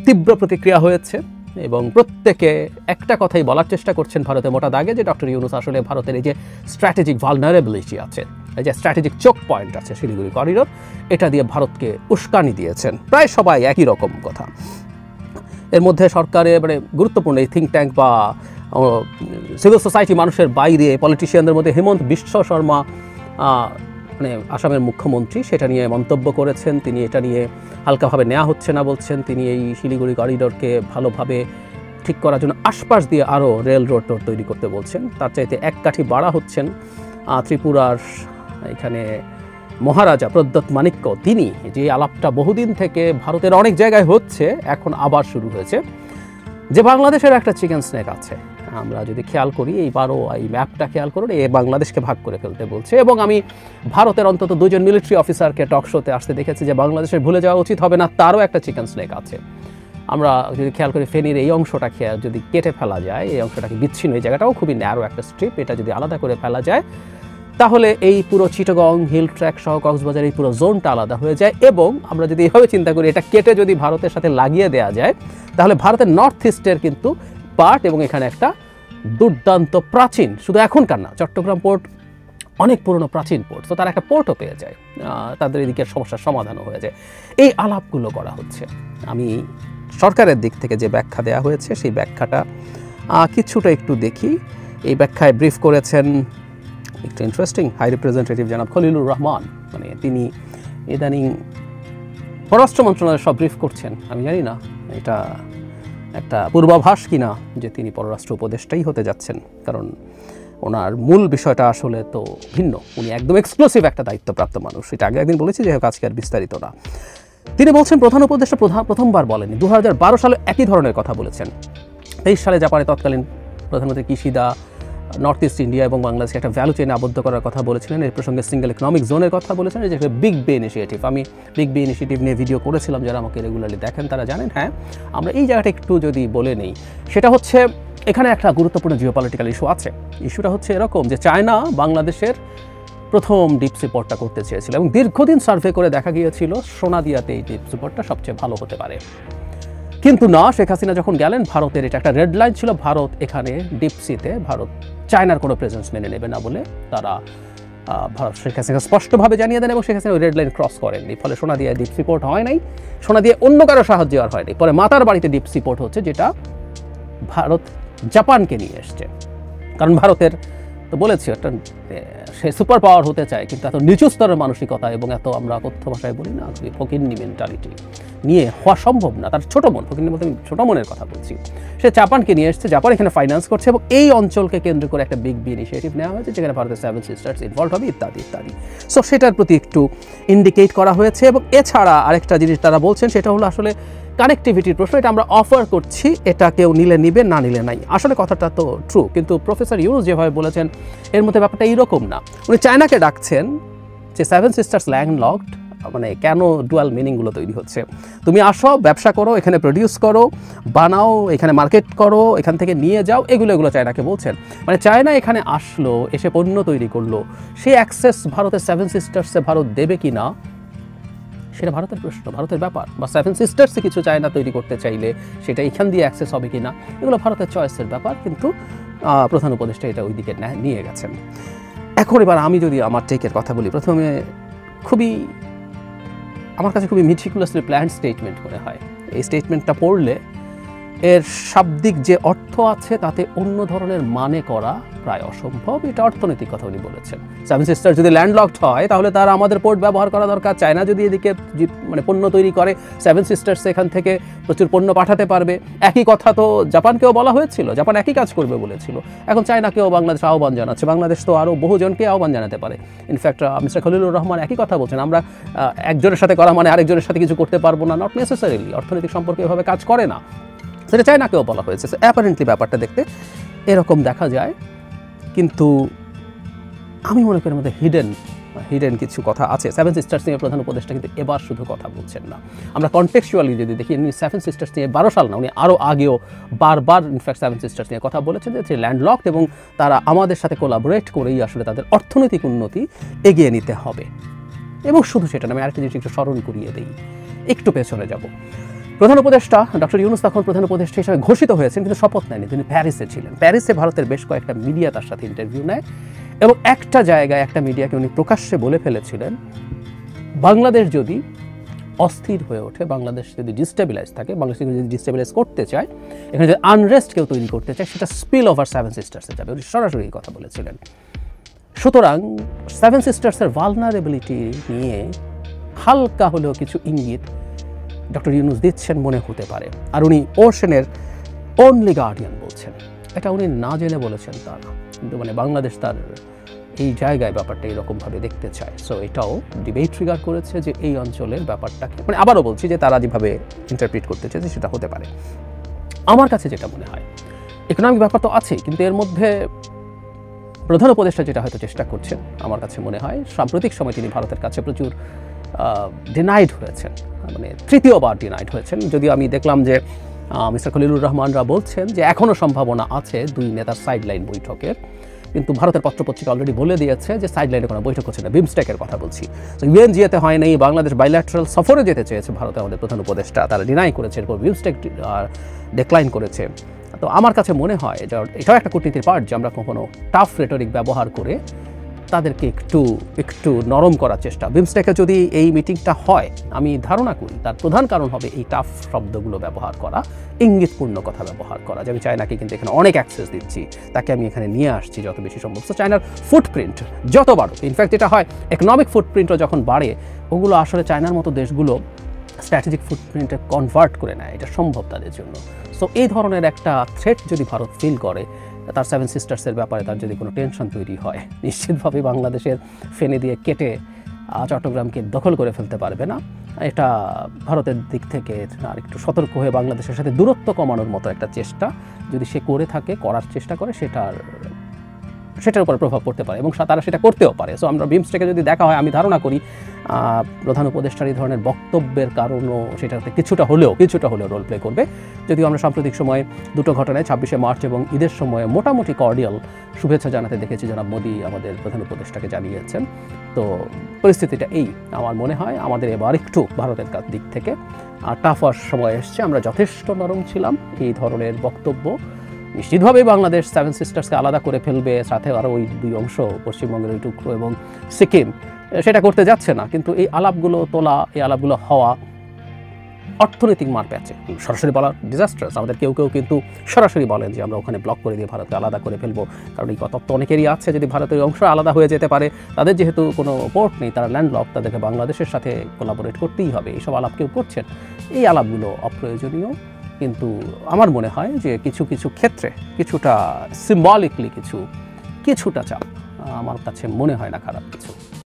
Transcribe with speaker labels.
Speaker 1: তীব্র প্রতিক্রিয়া হয়েছে এবং প্রত্যেকে একটা কথাই বলার চেষ্টা করছেন ভারতে মোটা দাগে যে ডক্টর ইউনূস আসলে ভারতের এই যে স্ট্র্যাটেজিক ভালনারেবিলিটি আছে, এই যে স্ট্র্যাটেজিক চোক পয়েন্ট আছে শিলিগুড়ি করিডোর, এটা দিয়ে ভারতকে উস্কানি দিয়েছেন। প্রায় সবাই একই রকম কথা। এর মধ্যে সরকারে মানে গুরুত্বপূর্ণ এই থিঙ্ক ট্যাঙ্ক বা সিভিল সোসাইটি মানুষের বাইরে পলিটিশিয়ানদের মধ্যে হেমন্ত বিশ্ব শর্মা মানে আসামের মুখ্যমন্ত্রী সেটা নিয়ে মন্তব্য করেছেন। তিনি এটা নিয়ে হালকাভাবে নেওয়া হচ্ছে না বলছেন। তিনি এই শিলিগুড়ি করিডোরকে ভালোভাবে ঠিক করার জন্য আশপাশ দিয়ে আরও রেল রোড তৈরি করতে বলছেন। তার চাইতে এক কাঠি বাড়া হচ্ছেন ত্রিপুরার এখানে মহারাজা প্রদ্যোৎ মাণিক্য। তিনি যে আলাপটা বহুদিন থেকে ভারতের অনেক জায়গায় হচ্ছে, এখন আবার শুরু হয়েছে, যে বাংলাদেশের একটা চিকেন স্নেক আছে। আমরা যদি খেয়াল করি এইবারও এই ম্যাপটা খেয়াল করুন, এ বাংলাদেশকে ভাগ করে ফেলতে বলছে। এবং আমি ভারতের অন্তত 2 জন মিলিটারি অফিসারকে টক শোতে আসতে দেখেছি যে বাংলাদেশের ভুলে যাওয়া উচিত হবে না, তারও একটা চিকেন স্নেক আছে। আমরা যদি খেয়াল করি ফেনীর এই অংশটা যদি কেটে ফেলা যায়, এই অংশটাকে বিচ্ছিন্ন, এই জায়গাটাও খুবই ন্যারো একটা স্ট্রিপ, এটা যদি আলাদা করে ফেলা যায় তাহলে এই পুরো চিটাগং হিল ট্র্যাক সহ কক্সবাজার এই পুরো জোনটা আলাদা হয়ে যায়। এবং আমরা যদি এভাবে চিন্তা করি এটা কেটে যদি ভারতের সাথে লাগিয়ে দেওয়া যায় তাহলে ভারতের নর্থ ইস্টের কিন্তু পার্ট এবং এখানে একটা দুর্দান্ত প্রাচীন, শুধু এখনকার না, চট্টগ্রাম পোর্ট অনেক পুরনো প্রাচীন পোর্ট, তো তারা একটা পোর্টও পেয়ে যায়, তাদের এদিকের সমস্যার সমাধানও হয়ে যায়। এই আলাপগুলো করা হচ্ছে। আমি সরকারের দিক থেকে যে ব্যাখ্যা দেওয়া হয়েছে সেই ব্যাখ্যাটা কিছুটা একটু দেখি। এই ব্যাখ্যায় ব্রিফ করেছেন একটু ইন্টারেস্টিং হাই রিপ্রেজেন্টেটিভ জনাব খলিলুর রহমান। মানে তিনি ইদানিং পররাষ্ট্র মন্ত্রণালয়ের সব ব্রিফ করছেন। আমি জানি না এটা একটা পূর্বাভাস কিনা যে তিনি পররাষ্ট্র উপদেষ্টাই হতে যাচ্ছেন, কারণ ওনার মূল বিষয়টা আসলে তো ভিন্ন। উনি একদম এক্সক্লুসিভ একটা দায়িত্বপ্রাপ্ত মানুষ, এটা আগে একদিন বলেছি, যে আজকে আর বিস্তারিত না। তিনি বলছেন প্রধান উপদেষ্টা প্রথমবার বলেনি, 2012 সালে একই ধরনের কথা বলেছেন। 23 সালে জাপানে তৎকালীন প্রধানমন্ত্রী কিশিদা নর্থ ইস্ট ইন্ডিয়া এবং বাংলাদেশকে একটা ভ্যালু চেইনে আবদ্ধ করার কথা বলেছিলেন। এর প্রসঙ্গে সিঙ্গেল ইকোনমিক জোনের কথা বলেছেন, যে একটা বিগ বে ইনিশিয়েটিভ। আমি বিগ বে ইনিশিয়েটিভ নিয়ে ভিডিও করেছিলাম, যারা আমাকে রেগুলারলি দেখেন তারা জানেন। হ্যাঁ, আমরা এই জায়গাটা একটু যদি বলে নেই, সেটা হচ্ছে এখানে একটা গুরুত্বপূর্ণ জিওপলিটিক্যাল ইস্যু আছে। ইস্যুটা হচ্ছে এরকম যে চায়না বাংলাদেশের প্রথম ডিপ সি পোর্টটা করতে চেয়েছিল এবং দীর্ঘদিন সার্ভে করে দেখা গিয়েছিল সোনাদিয়াতে এই ডিপ সি পোর্টটা সবচেয়ে ভালো হতে পারে। কিন্তু না, শেখ হাসিনা যখন গেলেন, ভারতের এটা একটা রেড লাইন ছিল, ভারত এখানে ডিপ সিতে ভারত চায়নার কোনো প্রেজেন্স মেনে নেবে না বলে তারা ভারত শেখ হাসিনা স্পষ্টভাবে জানিয়ে দেন এবং শেখ হাসিনা ওই রেড লাইন ক্রস করেননি। ফলে সোনাদিয়ায় ডিপ সি পোর্ট হয় নাই, সোনাদিয়া অন্য কারো সাহায্য আর হয়নি। পরে মাতার বাড়িতে ডিপ সি পোর্ট হচ্ছে, যেটা ভারত জাপানকে নিয়ে এসছে। কারণ ভারতের তো বলেছি একটা সে সুপার পাওয়ার হতে চায়, কিন্তু এত নিচু স্তরের মানসিকতা এবং এত আমরা কথ্য ভাষায় বলি না ফকিন্নি মেন্টালিটি নিয়ে হওয়া সম্ভব না। তার ছোটো মন, ফকিন্নি বলতে ছোটো মনের কথা বলছি। সে জাপানকে নিয়ে এসছে, জাপান এখানে ফাইন্যান্স করছে এবং এই অঞ্চলকে কেন্দ্র করে একটা বিগ বি ইনিশিয়েটিভ নেওয়া হয়েছে, যেখানে ভারতের 7 সিস্টার্স ইনভলভ হবে ইত্যাদি ইত্যাদি। সো সেটার প্রতি একটু ইন্ডিকেট করা হয়েছে। এবং এছাড়া আরেকটা জিনিস তারা বলছেন, সেটা হলো আসলে কানেক্টিভিটির প্রশ্ন। এটা আমরা অফার করছি, এটা কেউ নিলে নিবে, না নিলে নাই। আসলে কথাটা তো ট্রু, কিন্তু প্রফেসর ইউনুস যেভাবে বলেছেন এর মধ্যে ব্যাপারটা এইরকম না। উনি চায়নাকে ডাকছেন যে 7 সিস্টার্স ল্যান্ডলকড, মানে কেন ডুয়াল মিনিংগুলো তৈরি হচ্ছে। তুমি আসো, ব্যবসা করো, এখানে প্রডিউস করো, বানাও, এখানে মার্কেট করো, এখান থেকে নিয়ে যাও, এগুলো চায়নাকে বলছেন। মানে চায়না এখানে আসলো, এসে পণ্য তৈরি করলো, সেই অ্যাক্সেস ভারতের 7 সিস্টার্সে ভারত দেবে কি না সেটা ভারতের প্রশ্ন, ভারতের ব্যাপার। বা 7 সিস্টার্সে কিছু চায়না তৈরি করতে চাইলে সেটা এখান দিয়ে অ্যাক্সেস হবে কি না, এগুলো ভারতের চয়েসের ব্যাপার। কিন্তু প্রধান উপদেষ্টা এটা ওই দিকে নিয়ে গেছেন। এখন এবার আমি যদি আমার টেকের কথা বলি, প্রথমে আমার কাছে খুবই মিটিকুলাসলি প্ল্যান্ড স্টেটমেন্ট মনে হয়। এই স্টেটমেন্টটা পড়লে এর শাব্দিক যে অর্থ আছে তাতে অন্য ধরনের মানে করা প্রায় অসম্ভব। এটা অর্থনৈতিক কথা উনি বলেছেন। 7 সিস্টার যদি ল্যান্ডলকড হয় তাহলে তার আমাদের পোর্ট ব্যবহার করা দরকার। চায়না যদি এদিকে মানে পণ্য তৈরি করে, 7 সিস্টার্স এখান থেকে প্রচুর পণ্য পাঠাতে পারবে। একই কথা তো জাপানকেও বলা হয়েছিল, জাপান একই কাজ করবে বলেছিল। এখন চায়নাকেও বাংলাদেশ আহ্বান জানাচ্ছে, বাংলাদেশ তো আরও বহুজনকে আহ্বান জানাতে পারে। ইনফ্যাক্ট মিস্টার খলিলুর রহমান একই কথা বলছেন, আমরা একজনের সাথে করা মানে আরেকজনের সাথে কিছু করতে পারবো না, নট নেসেসারিলি। অর্থনৈতিক সম্পর্কে এভাবে কাজ করে না, সেটা চায়নাকেও বলা হয়েছে। অ্যাপারেন্টলি ব্যাপারটা দেখতে এরকম দেখা যায়, কিন্তু আমি মনে করি মধ্যে হিডেন কিছু কথা আছে। 7 সিস্টার্স নিয়ে প্রধান উপদেষ্টা কিন্তু এবার শুধু কথা বলছেন না। আমরা কনটেক্সচুয়ালি যদি দেখি, উনি 7 সিস্টার্স নিয়ে 12 সাল না, উনি আরও আগেও বারবার ইনফ্যাক্ট 7 সিস্টার্স নিয়ে কথা বলেছেন যে ল্যান্ডলকড এবং তারা আমাদের সাথে কোলাবোরেট করেই আসলে তাদের অর্থনৈতিক উন্নতি এগিয়ে নিতে হবে। এবং শুধু সেটা না, আমি আরেকটা জিনিস একটু স্মরণ করিয়ে দিই, একটু পেছনে যাব। প্রধান উপদেষ্টা ডক্টর ইউনূস তখন প্রধান উপদেষ্টা হিসেবে ঘোষিত হয়েছেন, কিন্তু শপথ নেয়নি। তিনি প্যারিসে ছিলেন। প্যারিসে ভারতের বেশ কয়েকটা মিডিয়া তার সাথে ইন্টারভিউ নেয় এবং একটা জায়গায় একটা মিডিয়াকে উনি প্রকাশ্যে বলে ফেলেছিলেন, বাংলাদেশ যদি অস্থির হয়ে ওঠে, বাংলাদেশ যদি ডিস্টেবিলাইজ থাকে, বাংলাদেশ যদি ডিস্টেবিলাইজ করতে চায়, এখানে যদি আনরেস্ট কেউ তৈরি করতে চায়, সেটা স্পিল ওভার সেভেন সিস্টার্সে যাবে। উনি সরাসরি এই কথা বলেছিলেন। সুতরাং সেভেন সিস্টার্সের ভালনারেবিলিটি নিয়ে হালকা হলেও কিছু ইঙ্গিত ডক্টর ইউনূস দিচ্ছেন মনে হতে পারে। আর উনি ওশেনের অনলি গার্ডিয়ান বলছেন, এটা উনি না জেনে বলেছেন তা না, কিন্তু মানে বাংলাদেশ তার এই জায়গায় ব্যাপারটা এরকমভাবে দেখতে চায়। সো এটাও ডিবেট ট্রিগার করেছে যে এই অঞ্চলের ব্যাপারটাকে, মানে আবারও বলছি যে তারা যেভাবে ইন্টারপ্রিট করতে চেয়েছে সেটা হতে পারে। আমার কাছে যেটা মনে হয়, ইকোনমিক ব্যাপার তো আছেই, কিন্তু এর মধ্যে প্রধান উপদেষ্টা যেটা হয়তো চেষ্টা করছেন, আমার কাছে মনে হয় সাম্প্রতিক সময় তিনি ভারতের কাছে প্রচুর ডিনাইড হয়েছেন, মানে তৃতীয়বার ডিনাইড হয়েছেন। যদিও আমি দেখলাম যে মিস্টার খলিলুর রহমানরা বলছেন যে এখনও সম্ভাবনা আছে দুই নেতার সাইডলাইন বৈঠকের, কিন্তু ভারতের পত্রপত্রিকা অলরেডি বলে দিয়েছে যে সাইডলাইনে কোনো বৈঠক হচ্ছে না। বিমস্টেকের কথা বলছি। তো ইউএনজিএতে হয় নাই, বাংলাদেশ বাইল্যাটারাল সফরে যেতে চেয়েছে ভারতে আমাদের প্রধান উপদেষ্টা, তারা ডিনাই করেছে, এরপর বিমস্টেক ডিক্লাইন করেছে। তো আমার কাছে মনে হয় যে এটাও একটা কূটনীতির পার্ট যে আমরা কখনো টাফ রেটরিক ব্যবহার করে তাদেরকে একটু নরম করার চেষ্টা। বিমস্টেকে যদি এই মিটিংটা হয়, আমি ধারণা করি তার প্রধান কারণ হবে এই টাফ শব্দগুলো ব্যবহার করা, ইঙ্গিতপূর্ণ কথা ব্যবহার করা, যে আমি চায়নাকে কিন্তু এখানে অনেক অ্যাক্সেস দিচ্ছি, তাকে আমি এখানে নিয়ে আসছি যত বেশি সম্ভব। তো চায়নার ফুটপ্রিন্ট যত বাড়ুক, ইনফ্যাক্ট যেটা হয় ইকোনমিক ফুটপ্রিন্টও যখন বাড়ে, ওগুলো আসলে চায়নার মতো দেশগুলো স্ট্র্যাটেজিক ফুটপ্রিন্টে কনভার্ট করে নেয়, এটা সম্ভব তাদের জন্য। সো এই ধরনের একটা থ্রেট যদি ভারত ফিল করে, তার সেভেন সিস্টার্সের ব্যাপারে তার যদি কোনো টেনশন তৈরি হয়, নিশ্চিতভাবে বাংলাদেশের ফেনে দিয়ে কেটে চট্টগ্রামকে দখল করে ফেলতে পারবে না। এটা ভারতের দিক থেকে আর একটু সতর্ক হয়ে বাংলাদেশের সাথে দূরত্ব কমানোর মতো একটা চেষ্টা যদি সে করার চেষ্টা করে, সেটার উপরে প্রভাব পড়তে পারে এবং তারা সেটা করতেও পারে। সো আমরা বিমস্টেকে যদি দেখা হয়, আমি ধারণা করি প্রধান উপদেষ্টার এই ধরনের বক্তব্যের কারণও সেটাতে কিছুটা হলেও রোল প্লে করবে। যদিও আমরা সাম্প্রতিক সময়ে দুটো ঘটনায় 26শে মার্চ এবং ঈদের সময়ে মোটামুটি কর্ডিয়াল শুভেচ্ছা জানাতে দেখেছি, জনাব মোদি আমাদের প্রধান উপদেষ্টাকে জানিয়েছেন। তো পরিস্থিতিটা এই, আমার মনে হয় আমাদের এবার একটু ভারতের দিক থেকে টাফ হওয়ার সময় এসছে। আমরা যথেষ্ট নরম ছিলাম, এই ধরনের বক্তব্য নিশ্চিতভাবেই বাংলাদেশ সেভেন সিস্টার্সকে আলাদা করে ফেলবে, সাথে আরও ওই দুই অংশ পশ্চিমবঙ্গের ওই টুকরো এবং সিকিম, সেটা করতে যাচ্ছে না। কিন্তু এই আলাপগুলো তোলা, এই আলাপগুলো হওয়া অর্থনৈতিক মার প্যাচে সরাসরি বলা ডিজাস্টার্স। আমাদের কেউ কিন্তু সরাসরি বলেন যে আমরা ওখানে ব্লক করে দিয়ে ভারতকে আলাদা করে ফেলবো, কারণ এই তত্ত্ব অনেকেরই আছে যদি ভারতের অংশ আলাদা হয়ে যেতে পারে, তাদের যেহেতু কোনো পোর্ট নেই, তারা ল্যান্ডলক, তাদেরকে বাংলাদেশের সাথে কোলাবোরেট করতেই হবে। এইসব আলাপ কেউ করছেন, এই আলাপগুলো অপ্রয়োজনীয়। কিন্তু আমার মনে হয় যে কিছু ক্ষেত্রে কিছুটা সিম্বলিকলি কিছুটা চাপ আমার কাছে মনে হয় না খারাপ কিছু।